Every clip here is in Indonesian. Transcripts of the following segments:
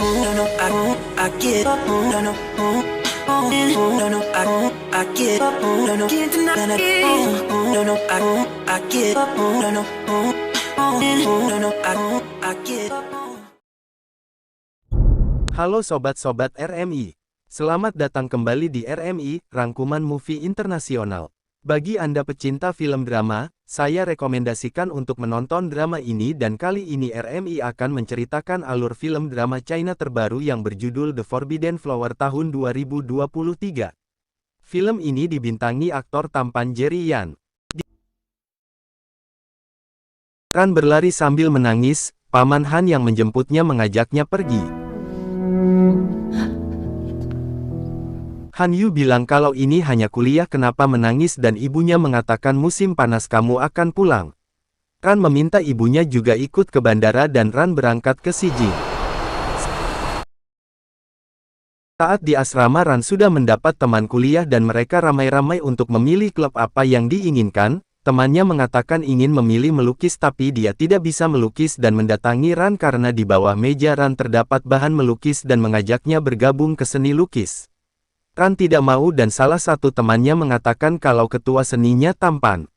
no, no, I get up, no, no, no, no, I get up, no, no, can't deny it, no, no, I get up, no, no, no, no, I get up. Halo sobat-sobat RMI. Selamat datang kembali di RMI, Rangkuman Movie Internasional. Bagi Anda pecinta film drama, saya rekomendasikan untuk menonton drama ini dan kali ini RMI akan menceritakan alur film drama China terbaru yang berjudul The Forbidden Flower tahun 2023. Film ini dibintangi aktor tampan Jerry Yan. Ran berlari sambil menangis, Paman Han yang menjemputnya mengajaknya pergi. Han Yu bilang kalau ini hanya kuliah kenapa menangis dan ibunya mengatakan musim panas kamu akan pulang. Ran meminta ibunya juga ikut ke bandara dan Ran berangkat ke Xijing. Saat di asrama Ran sudah mendapat teman kuliah dan mereka ramai-ramai untuk memilih klub apa yang diinginkan. Temannya mengatakan ingin memilih melukis tapi dia tidak bisa melukis dan mendatangi Ran karena di bawah meja Ran terdapat bahan melukis dan mengajaknya bergabung ke seni lukis. Ran tidak mau dan salah satu temannya mengatakan kalau ketua seninya tampan.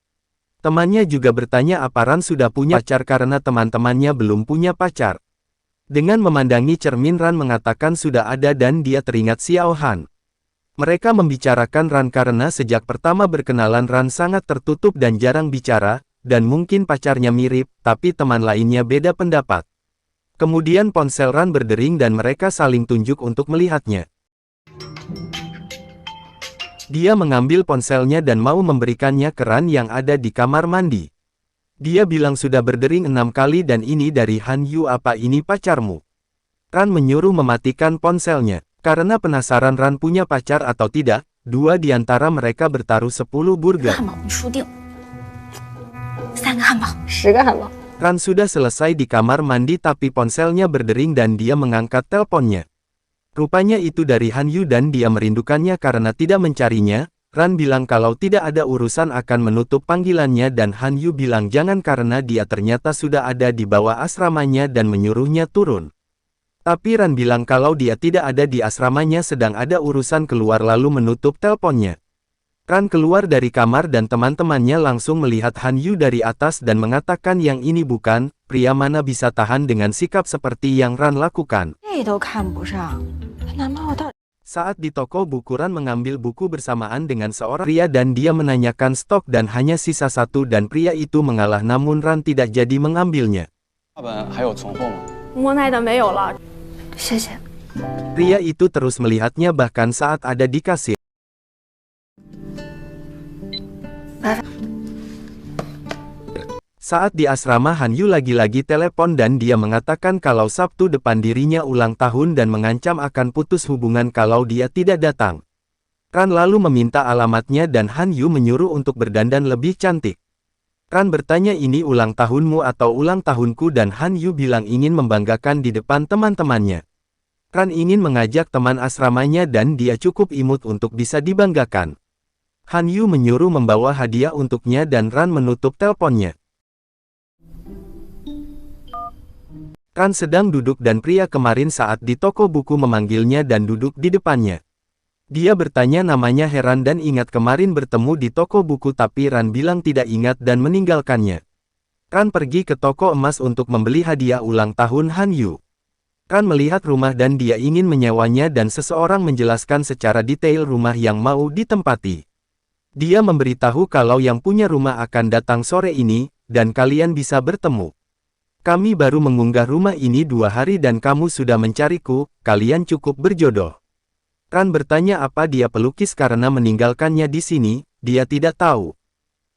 Temannya juga bertanya apa Ran sudah punya pacar karena teman-temannya belum punya pacar. Dengan memandangi cermin Ran mengatakan sudah ada dan dia teringat Xiao Han. Mereka membicarakan Ran karena sejak pertama berkenalan Ran sangat tertutup dan jarang bicara, dan mungkin pacarnya mirip, tapi teman lainnya beda pendapat. Kemudian ponsel Ran berdering dan mereka saling tunjuk untuk melihatnya. Dia mengambil ponselnya dan mau memberikannya ke Ran yang ada di kamar mandi. Dia bilang sudah berdering 6 kali dan ini dari Han Yu apa ini pacarmu? Ran menyuruh mematikan ponselnya. Karena penasaran Ran punya pacar atau tidak, dua di antara mereka bertaruh 10 burger. Ran sudah selesai di kamar mandi tapi ponselnya berdering dan dia mengangkat teleponnya. Rupanya itu dari Han Yu dan dia merindukannya karena tidak mencarinya. Ran bilang kalau tidak ada urusan akan menutup panggilannya dan Han Yu bilang jangan karena dia ternyata sudah ada di bawah asramanya dan menyuruhnya turun. Tapi Ran bilang kalau dia tidak ada di asramanya sedang ada urusan keluar lalu menutup teleponnya. Ran keluar dari kamar dan teman-temannya langsung melihat Han Yu dari atas dan mengatakan yang ini bukan, pria mana bisa tahan dengan sikap seperti yang Ran lakukan. Saat di toko buku Ran mengambil buku bersamaan dengan seorang pria dan dia menanyakan stok dan hanya sisa satu dan pria itu mengalah namun Ran tidak jadi mengambilnya. Pria itu terus melihatnya bahkan saat ada di kasir. Saat di asrama Han Yu lagi-lagi telepon dan dia mengatakan kalau Sabtu depan dirinya ulang tahun dan mengancam akan putus hubungan kalau dia tidak datang. Ran lalu meminta alamatnya dan Han Yu menyuruh untuk berdandan lebih cantik. Ran bertanya ini ulang tahunmu atau ulang tahunku dan Han Yu bilang ingin membanggakan di depan teman-temannya. Ran ingin mengajak teman asramanya dan dia cukup imut untuk bisa dibanggakan. Han Yu menyuruh membawa hadiah untuknya dan Ran menutup teleponnya. Ran sedang duduk dan pria kemarin saat di toko buku memanggilnya dan duduk di depannya. Dia bertanya namanya heran dan ingat kemarin bertemu di toko buku tapi Ran bilang tidak ingat dan meninggalkannya. Ran pergi ke toko emas untuk membeli hadiah ulang tahun Han Yu. Ran melihat rumah dan dia ingin menyewanya dan seseorang menjelaskan secara detail rumah yang mau ditempati. Dia memberitahu kalau yang punya rumah akan datang sore ini, dan kalian bisa bertemu. Kami baru mengunggah rumah ini 2 hari dan kamu sudah mencariku, kalian cukup berjodoh. Ran bertanya apa dia pelukis karena meninggalkannya di sini, dia tidak tahu.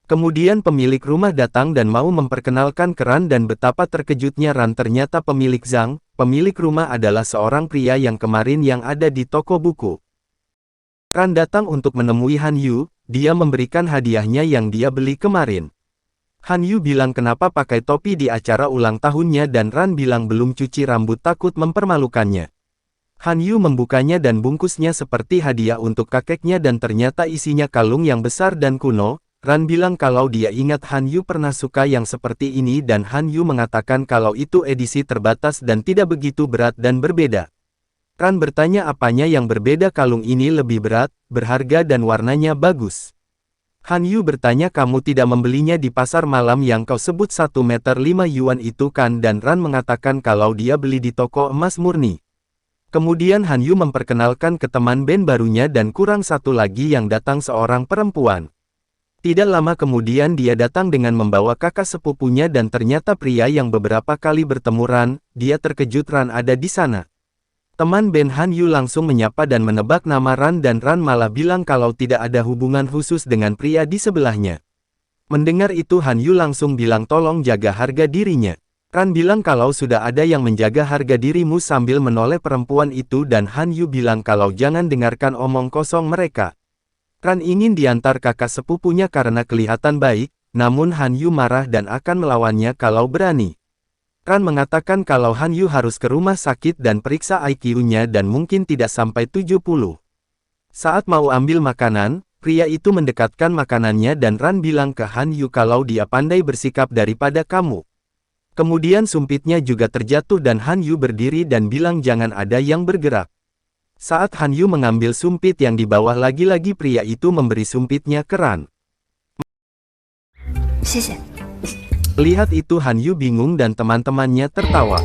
Kemudian pemilik rumah datang dan mau memperkenalkan ke Ran dan betapa terkejutnya Ran ternyata pemilik Zhang, pemilik rumah adalah seorang pria yang kemarin yang ada di toko buku. Ran datang untuk menemui Han Yu, dia memberikan hadiahnya yang dia beli kemarin. Han Yu bilang kenapa pakai topi di acara ulang tahunnya dan Ran bilang belum cuci rambut takut mempermalukannya. Han Yu membukanya dan bungkusnya seperti hadiah untuk kakeknya dan ternyata isinya kalung yang besar dan kuno. Ran bilang kalau dia ingat Han Yu pernah suka yang seperti ini dan Han Yu mengatakan kalau itu edisi terbatas dan tidak begitu berat dan berbeda. Ran bertanya apanya yang berbeda kalung ini lebih berat, berharga dan warnanya bagus. Han Yu bertanya kamu tidak membelinya di pasar malam yang kau sebut 1 meter 5 yuan itu kan dan Ran mengatakan kalau dia beli di toko emas murni. Kemudian Han Yu memperkenalkan ke teman band barunya dan kurang satu lagi yang datang seorang perempuan. Tidak lama kemudian dia datang dengan membawa kakak sepupunya dan ternyata pria yang beberapa kali bertemu Ran, dia terkejut Ran ada di sana. Teman band Han Yu langsung menyapa dan menebak nama Ran dan Ran malah bilang kalau tidak ada hubungan khusus dengan pria di sebelahnya. Mendengar itu Han Yu langsung bilang tolong jaga harga dirinya. Ran bilang kalau sudah ada yang menjaga harga dirimu sambil menoleh perempuan itu dan Han Yu bilang kalau jangan dengarkan omong kosong mereka. Ran ingin diantar kakak sepupunya karena kelihatan baik, namun Han Yu marah dan akan melawannya kalau berani. Ran mengatakan kalau Han Yu harus ke rumah sakit dan periksa IQ-nya dan mungkin tidak sampai 70. Saat mau ambil makanan, pria itu mendekatkan makanannya dan Ran bilang ke Han Yu kalau dia pandai bersikap daripada kamu. Kemudian sumpitnya juga terjatuh dan Han Yu berdiri dan bilang jangan ada yang bergerak. Saat Han Yu mengambil sumpit yang di bawah lagi-lagi pria itu memberi sumpitnya ke Ran. Lihat itu Han Yu bingung dan teman-temannya tertawa.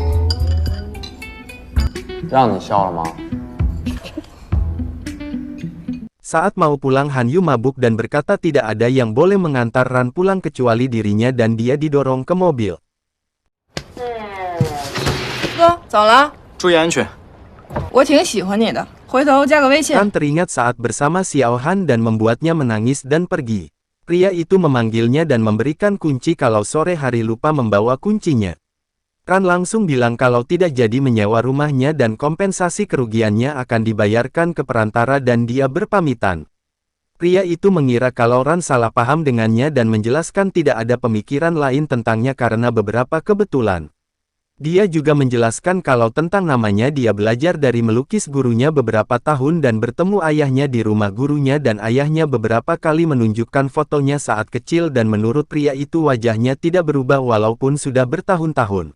Saat mau pulang Han Yu mabuk dan berkata tidak ada yang boleh mengantar Ran pulang kecuali dirinya dan dia didorong ke mobil. 哥，走了。注意安全。我挺喜欢你的，回头加个微信。 Ran teringat saat bersama Xiao Han dan membuatnya menangis dan pergi. Pria itu memanggilnya dan memberikan kunci kalau sore hari lupa membawa kuncinya. Ran langsung bilang kalau tidak jadi menyewa rumahnya dan kompensasi kerugiannya akan dibayarkan ke perantara dan dia berpamitan. Pria itu mengira kalau Ran salah paham dengannya dan menjelaskan tidak ada pemikiran lain tentangnya karena beberapa kebetulan. Dia juga menjelaskan kalau tentang namanya dia belajar dari melukis gurunya beberapa tahun dan bertemu ayahnya di rumah gurunya dan ayahnya beberapa kali menunjukkan fotonya saat kecil dan menurut pria itu wajahnya tidak berubah walaupun sudah bertahun-tahun.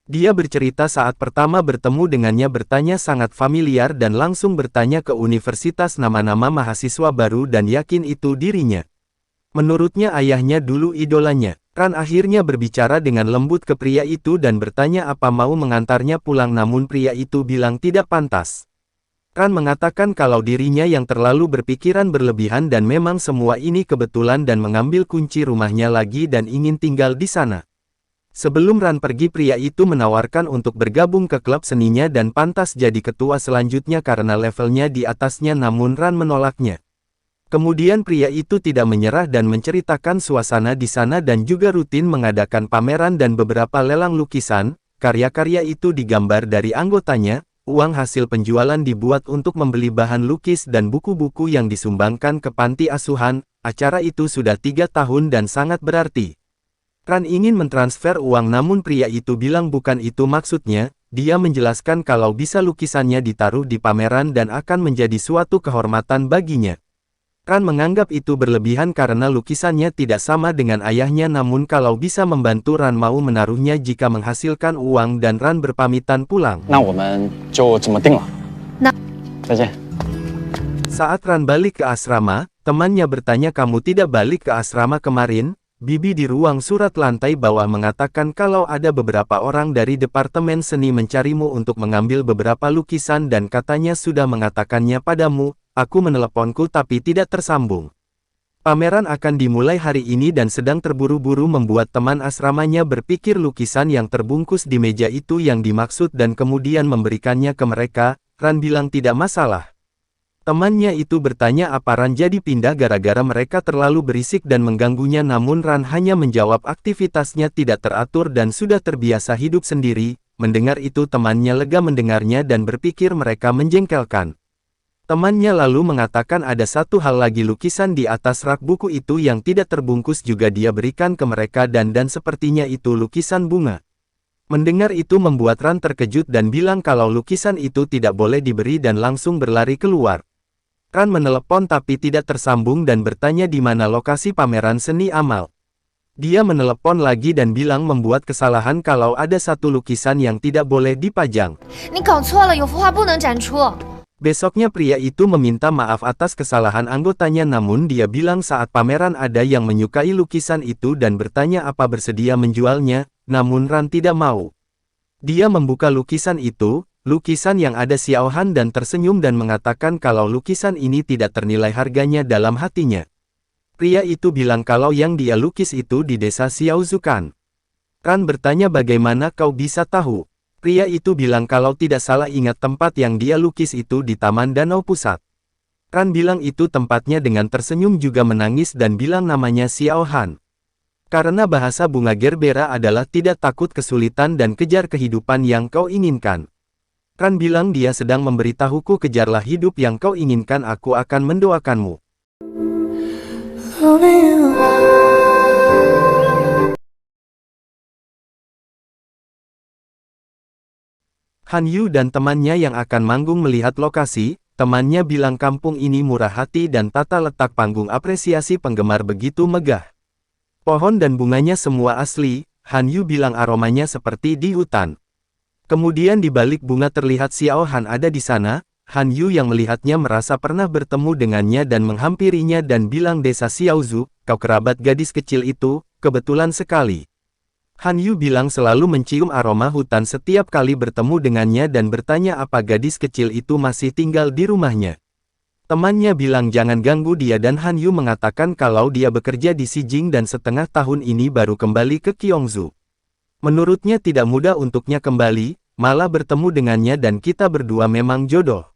Dia bercerita saat pertama bertemu dengannya bertanya sangat familiar dan langsung bertanya ke universitas nama-nama mahasiswa baru dan yakin itu dirinya. Menurutnya ayahnya dulu idolanya. Ran akhirnya berbicara dengan lembut ke pria itu dan bertanya apa mau mengantarnya pulang namun pria itu bilang tidak pantas. Ran mengatakan kalau dirinya yang terlalu berpikiran berlebihan dan memang semua ini kebetulan dan mengambil kunci rumahnya lagi dan ingin tinggal di sana. Sebelum Ran pergi pria itu menawarkan untuk bergabung ke klub seninya dan pantas jadi ketua selanjutnya karena levelnya di atasnya namun Ran menolaknya. Kemudian pria itu tidak menyerah dan menceritakan suasana di sana dan juga rutin mengadakan pameran dan beberapa lelang lukisan. Karya-karya itu digambar dari anggotanya, uang hasil penjualan dibuat untuk membeli bahan lukis dan buku-buku yang disumbangkan ke panti asuhan. Acara itu sudah 3 tahun dan sangat berarti. Ran ingin mentransfer uang namun pria itu bilang bukan itu maksudnya. Dia menjelaskan kalau bisa lukisannya ditaruh di pameran dan akan menjadi suatu kehormatan baginya. Ran menganggap itu berlebihan karena lukisannya tidak sama dengan ayahnya namun kalau bisa membantu Ran mau menaruhnya jika menghasilkan uang dan Ran berpamitan pulang. Saat Ran balik ke asrama, temannya bertanya kamu tidak balik ke asrama kemarin? Bibi di ruang surat lantai bawah mengatakan kalau ada beberapa orang dari departemen seni mencarimu untuk mengambil beberapa lukisan dan katanya sudah mengatakannya padamu. Aku meneleponku tapi tidak tersambung. Pameran akan dimulai hari ini dan sedang terburu-buru membuat teman asramanya berpikir lukisan yang terbungkus di meja itu yang dimaksud dan kemudian memberikannya ke mereka. Ran bilang tidak masalah. Temannya itu bertanya apa Ran jadi pindah gara-gara mereka terlalu berisik dan mengganggunya namun Ran hanya menjawab aktivitasnya tidak teratur dan sudah terbiasa hidup sendiri. Mendengar itu temannya lega mendengarnya dan berpikir mereka menjengkelkan. Temannya lalu mengatakan ada satu hal lagi lukisan di atas rak buku itu yang tidak terbungkus juga dia berikan ke mereka dan sepertinya itu lukisan bunga. Mendengar itu membuat Ran terkejut dan bilang kalau lukisan itu tidak boleh diberi dan langsung berlari keluar. Ran menelepon tapi tidak tersambung dan bertanya di mana lokasi pameran seni amal. Dia menelepon lagi dan bilang membuat kesalahan kalau ada satu lukisan yang tidak boleh dipajang. 你搞错了，有幅画不能展出。 Besoknya pria itu meminta maaf atas kesalahan anggotanya, namun dia bilang saat pameran ada yang menyukai lukisan itu dan bertanya apa bersedia menjualnya, namun Ran tidak mau. Dia membuka lukisan itu, lukisan yang ada Xiao Han, dan tersenyum dan mengatakan kalau lukisan ini tidak ternilai harganya dalam hatinya. Pria itu bilang kalau yang dia lukis itu di desa Xiaozukan. Ran bertanya bagaimana kau bisa tahu? Pria itu bilang kalau tidak salah ingat tempat yang dia lukis itu di Taman Danau Pusat. Ran bilang itu tempatnya dengan tersenyum juga menangis dan bilang namanya Xiao Han. Karena bahasa bunga gerbera adalah tidak takut kesulitan dan kejar kehidupan yang kau inginkan. Ran bilang dia sedang memberitahuku kejarlah hidup yang kau inginkan, aku akan mendoakanmu. Han Yu dan temannya yang akan manggung melihat lokasi, temannya bilang kampung ini murah hati dan tata letak panggung apresiasi penggemar begitu megah. Pohon dan bunganya semua asli, Han Yu bilang aromanya seperti di hutan. Kemudian di balik bunga terlihat Xiao Han ada di sana, Han Yu yang melihatnya merasa pernah bertemu dengannya dan menghampirinya dan bilang desa Xiaozu, kau kerabat gadis kecil itu, kebetulan sekali. Han Yu bilang selalu mencium aroma hutan setiap kali bertemu dengannya dan bertanya apa gadis kecil itu masih tinggal di rumahnya. Temannya bilang jangan ganggu dia dan Han Yu mengatakan kalau dia bekerja di Xijing dan setengah tahun ini baru kembali ke Qionzu. Menurutnya tidak mudah untuknya kembali, malah bertemu dengannya dan kita berdua memang jodoh.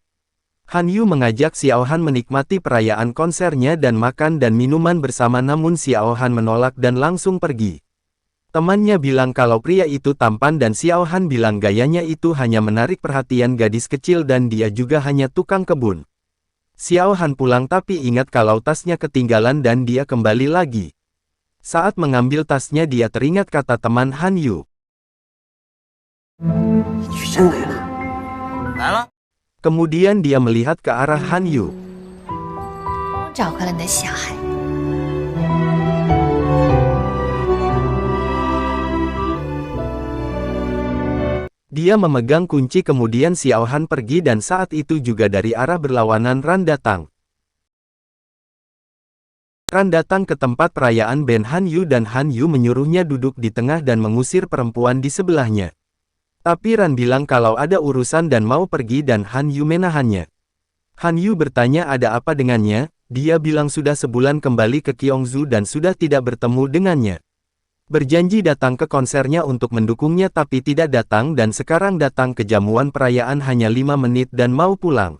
Han Yu mengajak Xiao Han menikmati perayaan konsernya dan makan dan minuman bersama, namun Xiao Han menolak dan langsung pergi. Temannya bilang kalau pria itu tampan dan Xiao Han bilang gayanya itu hanya menarik perhatian gadis kecil dan dia juga hanya tukang kebun. Xiao Han pulang tapi ingat kalau tasnya ketinggalan dan dia kembali lagi. Saat mengambil tasnya dia teringat kata teman Han Yu. Kemudian dia melihat ke arah Han Yu. 找回了你的小孩。 Dia memegang kunci kemudian Xiao Han pergi dan saat itu juga dari arah berlawanan Ran datang. Ran datang ke tempat perayaan band Han Yu dan Han Yu menyuruhnya duduk di tengah dan mengusir perempuan di sebelahnya. Tapi Ran bilang kalau ada urusan dan mau pergi dan Han Yu menahannya. Han Yu bertanya ada apa dengannya, dia bilang sudah sebulan kembali ke Qionzu dan sudah tidak bertemu dengannya. Berjanji datang ke konsernya untuk mendukungnya tapi tidak datang dan sekarang datang ke jamuan perayaan hanya 5 menit dan mau pulang.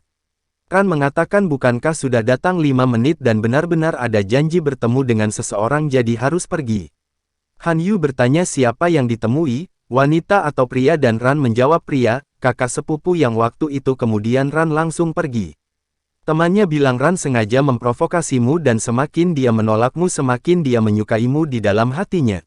Ran mengatakan bukankah sudah datang 5 menit dan benar-benar ada janji bertemu dengan seseorang jadi harus pergi. Han Yu bertanya siapa yang ditemui, wanita atau pria dan Ran menjawab pria, kakak sepupu yang waktu itu kemudian Ran langsung pergi. Temannya bilang Ran sengaja memprovokasimu dan semakin dia menolakmu semakin dia menyukaimu di dalam hatinya.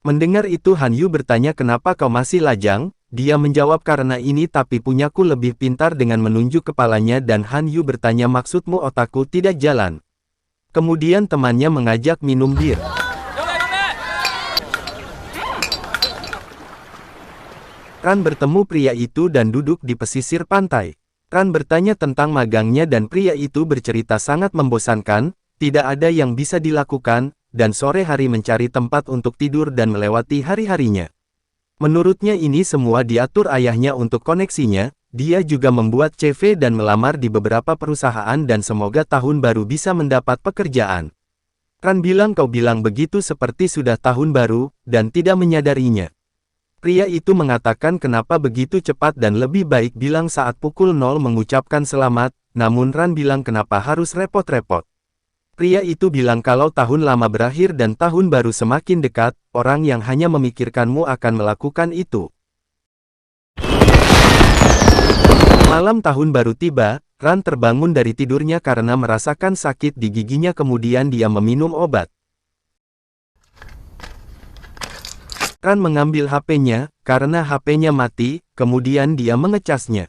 Mendengar itu Han Yu bertanya kenapa kau masih lajang, dia menjawab karena ini tapi punyaku lebih pintar dengan menunjuk kepalanya dan Han Yu bertanya maksudmu otakku tidak jalan. Kemudian temannya mengajak minum bir. Ran bertemu pria itu dan duduk di pesisir pantai. Ran bertanya tentang magangnya dan pria itu bercerita sangat membosankan, tidak ada yang bisa dilakukan, dan sore hari mencari tempat untuk tidur dan melewati hari-harinya. Menurutnya ini semua diatur ayahnya untuk koneksinya, dia juga membuat CV dan melamar di beberapa perusahaan dan semoga tahun baru bisa mendapat pekerjaan. Ran bilang kau bilang begitu seperti sudah tahun baru, dan tidak menyadarinya. Pria itu mengatakan kenapa begitu cepat dan lebih baik bilang saat pukul 0 mengucapkan selamat, namun Ran bilang kenapa harus repot-repot. Pria itu bilang kalau tahun lama berakhir dan tahun baru semakin dekat, orang yang hanya memikirkanmu akan melakukan itu. Malam tahun baru tiba, Ran terbangun dari tidurnya karena merasakan sakit di giginya kemudian dia meminum obat. Ran mengambil HP-nya, karena HP-nya mati, kemudian dia mengecasnya.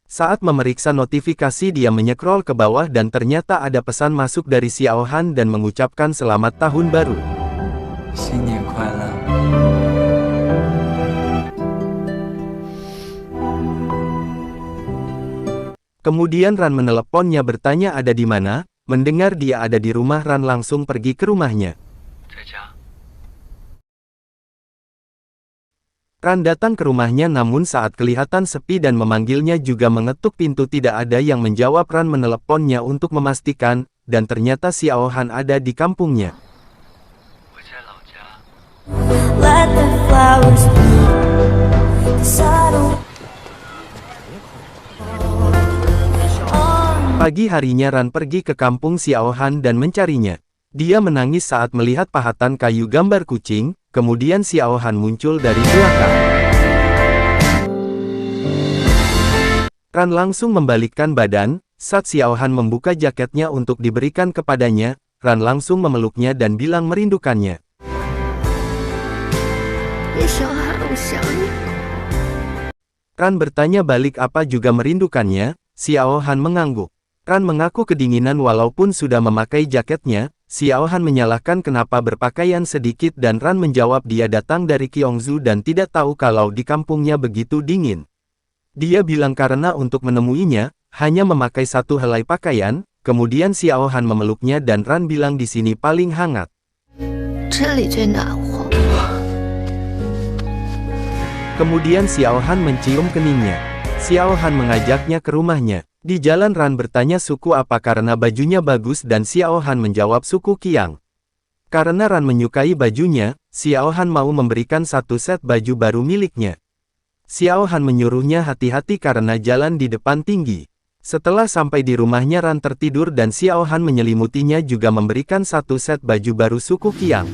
Saat memeriksa notifikasi dia menyekrol ke bawah dan ternyata ada pesan masuk dari Xiao Han dan mengucapkan selamat tahun baru. 新年快乐。 Kemudian Ran meneleponnya bertanya ada di mana. Mendengar dia ada di rumah, Ran langsung pergi ke rumahnya. 在家。 Ran datang ke rumahnya, namun saat kelihatan sepi dan memanggilnya juga mengetuk pintu tidak ada yang menjawab. Ran meneleponnya untuk memastikan, dan ternyata Xiao Han ada di kampungnya. 我在老家。 Let the flowers bloom. 'Cause I don't Pagi harinya Ran pergi ke kampung Xiao Han dan mencarinya. Dia menangis saat melihat pahatan kayu gambar kucing, kemudian Xiao Han muncul dari belakang. Ran langsung membalikkan badan, saat Xiao Han membuka jaketnya untuk diberikan kepadanya, Ran langsung memeluknya dan bilang merindukannya. 叶小涵，我想你。 Ran bertanya balik apa juga merindukannya. Xiao Han mengangguk. Ran mengaku kedinginan walaupun sudah memakai jaketnya. Xiao Han menyalahkan kenapa berpakaian sedikit dan Ran menjawab dia datang dari Qionzhou dan tidak tahu kalau di kampungnya begitu dingin. Dia bilang karena untuk menemuinya, hanya memakai satu helai pakaian. Kemudian Xiao Han memeluknya dan Ran bilang di sini paling hangat. 这里最暖和。 Kemudian Xiao Han mencium keningnya. Xiao Han mengajaknya ke rumahnya. Di jalan Ran bertanya suku apa karena bajunya bagus dan Xiao Han menjawab suku Qiang. Karena Ran menyukai bajunya, Xiao Han mau memberikan satu set baju baru miliknya. Xiao Han menyuruhnya hati-hati karena jalan di depan tinggi. Setelah sampai di rumahnya Ran tertidur dan Xiao Han menyelimutinya juga memberikan satu set baju baru suku Qiang.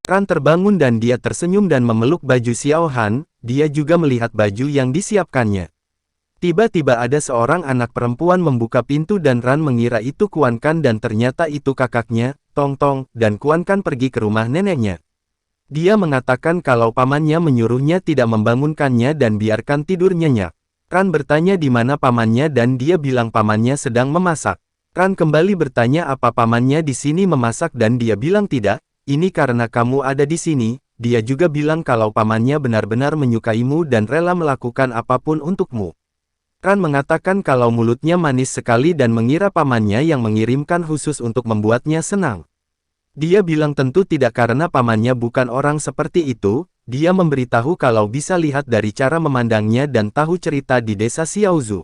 Ran terbangun dan dia tersenyum dan memeluk baju Xiao Han. Dia juga melihat baju yang disiapkannya. Tiba-tiba ada seorang anak perempuan membuka pintu dan Ran mengira itu Kuan Kan dan ternyata itu kakaknya, Tong Tong, dan Kuan Kan pergi ke rumah neneknya. Dia mengatakan kalau pamannya menyuruhnya tidak membangunkannya dan biarkan tidur nyenyak. Ran bertanya di mana pamannya dan dia bilang pamannya sedang memasak. Ran kembali bertanya apa pamannya di sini memasak dan dia bilang tidak, ini karena kamu ada di sini. Dia juga bilang kalau pamannya benar-benar menyukaimu dan rela melakukan apapun untukmu. Ran mengatakan kalau mulutnya manis sekali dan mengira pamannya yang mengirimkan khusus untuk membuatnya senang. Dia bilang tentu tidak karena pamannya bukan orang seperti itu. Dia memberitahu kalau bisa lihat dari cara memandangnya dan tahu cerita di desa Xiaozhou.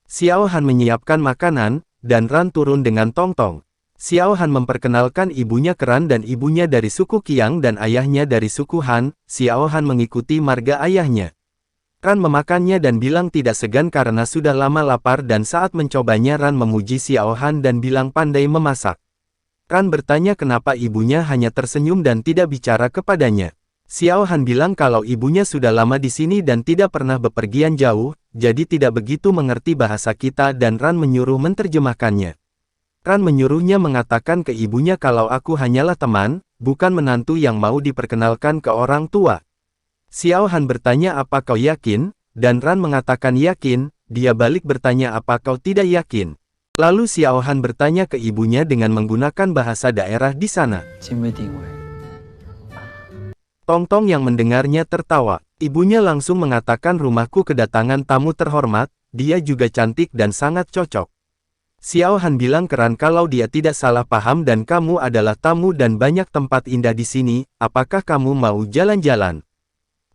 Xiao Han menyiapkan makanan, dan Ran turun dengan Tong Tong. Xiao Han memperkenalkan ibunya ke Ran dan ibunya dari suku Qiang dan ayahnya dari suku Han. Xiao Han mengikuti marga ayahnya. Ran memakannya dan bilang tidak segan karena sudah lama lapar dan saat mencobanya Ran memuji Xiao Han dan bilang pandai memasak. Ran bertanya kenapa ibunya hanya tersenyum dan tidak bicara kepadanya. Xiao Han bilang kalau ibunya sudah lama di sini dan tidak pernah bepergian jauh, jadi tidak begitu mengerti bahasa kita dan Ran menyuruh menerjemahkannya. Ran menyuruhnya mengatakan ke ibunya kalau aku hanyalah teman, bukan menantu yang mau diperkenalkan ke orang tua. Xiao Han bertanya apa kau yakin, dan Ran mengatakan yakin. Dia balik bertanya apa kau tidak yakin. Lalu Xiao Han bertanya ke ibunya dengan menggunakan bahasa daerah di sana. 经被定位。 Tong Tong yang mendengarnya tertawa. Ibunya langsung mengatakan rumahku kedatangan tamu terhormat, dia juga cantik dan sangat cocok. Xiao Han bilang ke Ran kalau dia tidak salah paham dan kamu adalah tamu dan banyak tempat indah di sini, apakah kamu mau jalan-jalan?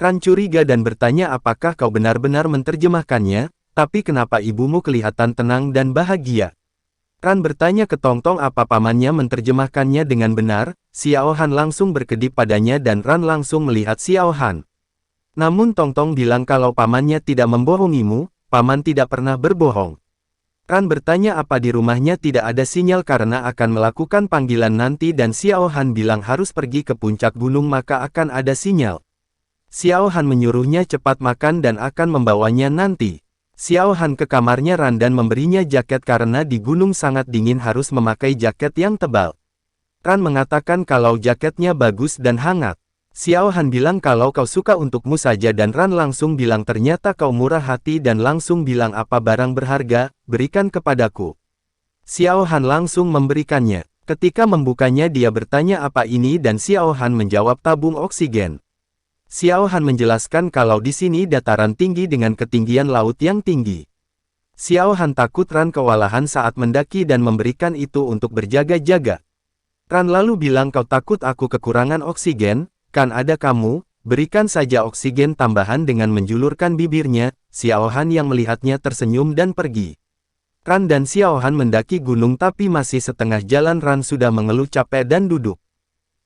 Ran curiga dan bertanya apakah kau benar-benar menerjemahkannya, tapi kenapa ibumu kelihatan tenang dan bahagia? Ran bertanya ke Tong Tong apa pamannya menerjemahkannya dengan benar. Xiao Han langsung berkedip padanya dan Ran langsung melihat Xiao Han. Namun Tong Tong bilang kalau pamannya tidak membohongimu, paman tidak pernah berbohong. Ran bertanya apa di rumahnya tidak ada sinyal karena akan melakukan panggilan nanti dan Xiao Han bilang harus pergi ke puncak gunung maka akan ada sinyal. Xiao Han menyuruhnya cepat makan dan akan membawanya nanti. Xiao Han ke kamarnya Ran dan memberinya jaket karena di gunung sangat dingin harus memakai jaket yang tebal. Ran mengatakan kalau jaketnya bagus dan hangat. Xiao Han bilang kalau kau suka untukmu saja dan Ran langsung bilang ternyata kau murah hati dan langsung bilang apa barang berharga, berikan kepadaku. Xiao Han langsung memberikannya. Ketika membukanya dia bertanya apa ini dan Xiao Han menjawab tabung oksigen. Xiao Han menjelaskan kalau di sini dataran tinggi dengan ketinggian laut yang tinggi. Xiao Han takut Ran kewalahan saat mendaki dan memberikan itu untuk berjaga-jaga. Ran lalu bilang kau takut aku kekurangan oksigen, kan ada kamu, berikan saja oksigen tambahan dengan menjulurkan bibirnya. Xiao Han yang melihatnya tersenyum dan pergi. Ran dan Xiao Han mendaki gunung tapi masih setengah jalan Ran sudah mengeluh capek dan duduk.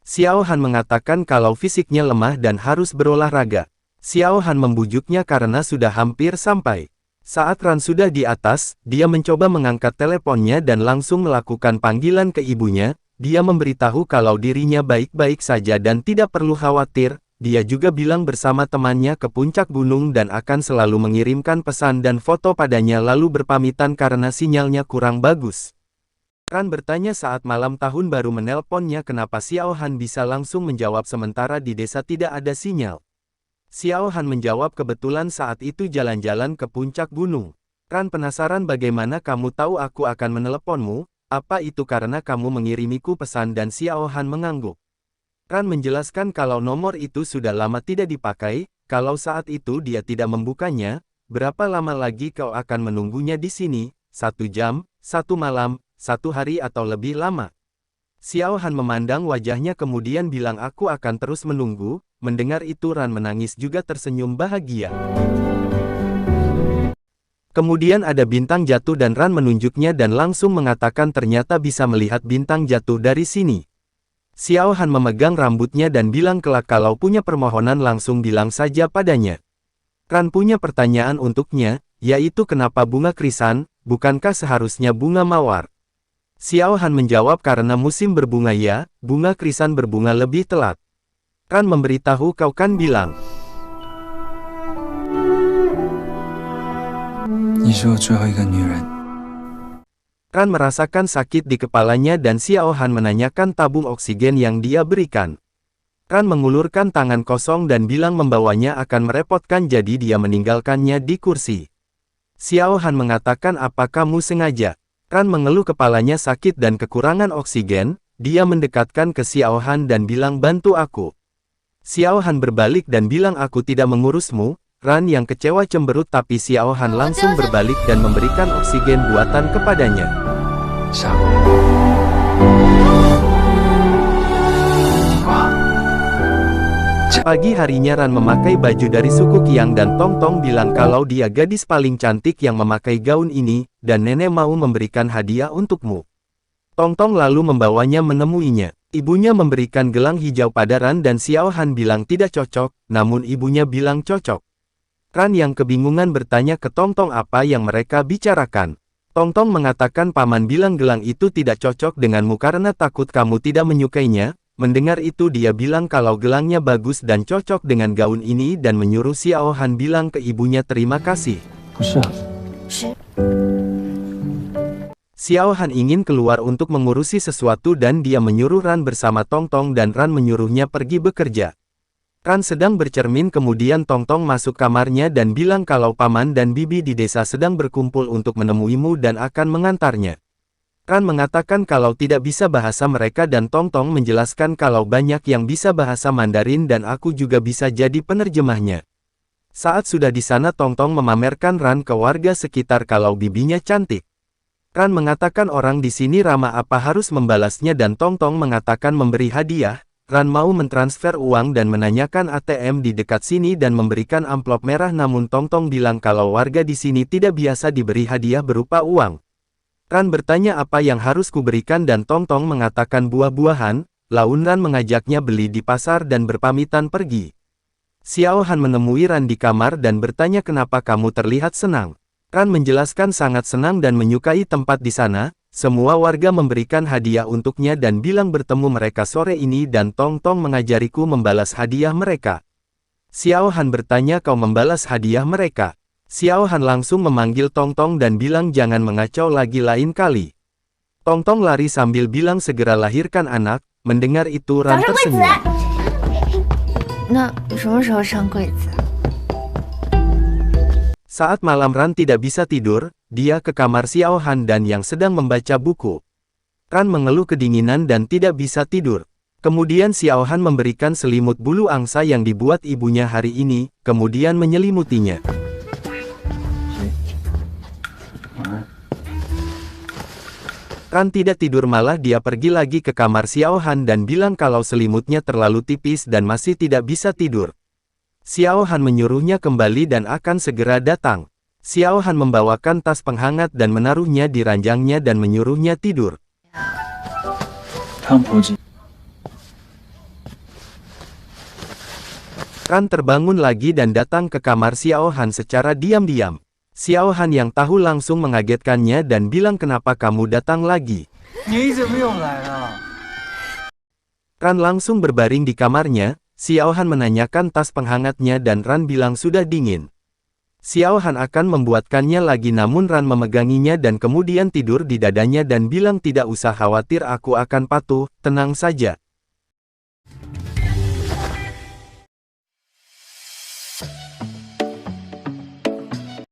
Xiao Han mengatakan kalau fisiknya lemah dan harus berolahraga. Xiao Han membujuknya karena sudah hampir sampai. Saat Ran sudah di atas, dia mencoba mengangkat teleponnya dan langsung melakukan panggilan ke ibunya. Dia memberitahu kalau dirinya baik-baik saja dan tidak perlu khawatir. Dia juga bilang bersama temannya ke puncak gunung dan akan selalu mengirimkan pesan dan foto padanya lalu berpamitan karena sinyalnya kurang bagus. Ran bertanya saat malam tahun baru menelponnya kenapa Xiao Han bisa langsung menjawab sementara di desa tidak ada sinyal. Xiao Han menjawab kebetulan saat itu jalan-jalan ke puncak gunung. Ran penasaran bagaimana kamu tahu aku akan meneleponmu, apa itu karena kamu mengirimiku pesan dan Xiao Han mengangguk. Ran menjelaskan kalau nomor itu sudah lama tidak dipakai, kalau saat itu dia tidak membukanya, berapa lama lagi kau akan menunggunya di sini, 1 jam, 1 malam, 1 hari atau lebih lama. Xiao Han memandang wajahnya kemudian bilang aku akan terus menunggu. Mendengar itu Ran menangis juga tersenyum bahagia. Kemudian ada bintang jatuh dan Ran menunjuknya dan langsung mengatakan ternyata bisa melihat bintang jatuh dari sini. Xiao Han memegang rambutnya dan bilang kelak kalau punya permohonan langsung bilang saja padanya. Ran punya pertanyaan untuknya, yaitu kenapa bunga krisan, bukankah seharusnya bunga mawar? Xiao Han menjawab karena musim berbunga ya, bunga krisan berbunga lebih telat. Ran memberitahu kau kan bilang. 你是我最后一个女人。 Ran merasakan sakit di kepalanya dan Xiao Han menanyakan tabung oksigen yang dia berikan. Ran mengulurkan tangan kosong dan bilang membawanya akan merepotkan jadi dia meninggalkannya di kursi. Xiao Han mengatakan apa kamu sengaja? Ran mengeluh kepalanya sakit dan kekurangan oksigen, dia mendekatkan ke Xiao Han dan bilang bantu aku. Xiao Han berbalik dan bilang aku tidak mengurusmu. Ran yang kecewa cemberut tapi Xiao Han langsung berbalik dan memberikan oksigen buatan kepadanya. Pagi harinya Ran memakai baju dari suku Qiang dan Tong Tong bilang kalau dia gadis paling cantik yang memakai gaun ini, dan nenek mau memberikan hadiah untukmu. Tong Tong lalu membawanya menemuinya. Ibunya memberikan gelang hijau pada Ran dan Xiao Han bilang tidak cocok, namun ibunya bilang cocok. Ran yang kebingungan bertanya ke Tong Tong apa yang mereka bicarakan. Tong Tong mengatakan paman bilang gelang itu tidak cocok denganmu karena takut kamu tidak menyukainya. Mendengar itu dia bilang kalau gelangnya bagus dan cocok dengan gaun ini dan menyuruh Xiao Han bilang ke ibunya terima kasih. Xiao Han ingin keluar untuk mengurusi sesuatu dan dia menyuruh Ran bersama Tong Tong dan Ran menyuruhnya pergi bekerja. Ran sedang bercermin kemudian Tong Tong masuk kamarnya dan bilang kalau paman dan bibi di desa sedang berkumpul untuk menemuimu dan akan mengantarnya. Ran mengatakan kalau tidak bisa bahasa mereka dan Tong Tong menjelaskan kalau banyak yang bisa bahasa Mandarin dan aku juga bisa jadi penerjemahnya. Saat sudah di sana Tong Tong memamerkan Ran ke warga sekitar kalau bibinya cantik. Ran mengatakan orang di sini ramah apa harus membalasnya dan Tong Tong mengatakan memberi hadiah. Ran mau mentransfer uang dan menanyakan ATM di dekat sini dan memberikan amplop merah namun Tong Tong bilang kalau warga di sini tidak biasa diberi hadiah berupa uang. Ran bertanya apa yang harus kuberikan dan Tong Tong mengatakan buah-buahan, lalu Ran mengajaknya beli di pasar dan berpamitan pergi. Xiao Han menemui Ran di kamar dan bertanya kenapa kamu terlihat senang. Ran menjelaskan sangat senang dan menyukai tempat di sana. Semua warga memberikan hadiah untuknya dan bilang bertemu mereka sore ini dan Tong Tong mengajariku membalas hadiah mereka. Xiao Han bertanya kau membalas hadiah mereka. Xiao Han langsung memanggil Tong Tong dan bilang jangan mengacau lagi lain kali. Tong Tong lari sambil bilang segera lahirkan anak. Mendengar itu Ran tersenyum. Nah, 什么时候上柜子？ Saat malam Ran tidak bisa tidur, dia ke kamar Xiao Han dan yang sedang membaca buku. Ran mengeluh kedinginan dan tidak bisa tidur. Kemudian Xiao Han memberikan selimut bulu angsa yang dibuat ibunya hari ini, kemudian menyelimutinya. Ran tidak tidur, malah dia pergi lagi ke kamar Xiao Han dan bilang kalau selimutnya terlalu tipis dan masih tidak bisa tidur. Xiao Han menyuruhnya kembali dan akan segera datang. Xiao Han membawakan tas penghangat dan menaruhnya di ranjangnya dan menyuruhnya tidur. Ran terbangun lagi dan datang ke kamar Xiao Han secara diam-diam. Xiao Han yang tahu langsung mengagetkannya dan bilang, kenapa kamu datang lagi? Ran langsung berbaring di kamarnya. Xiao Han menanyakan tas penghangatnya dan Ran bilang sudah dingin. Xiao Han akan membuatkannya lagi, namun Ran memeganginya dan kemudian tidur di dadanya dan bilang, tidak usah khawatir, aku akan patuh, tenang saja.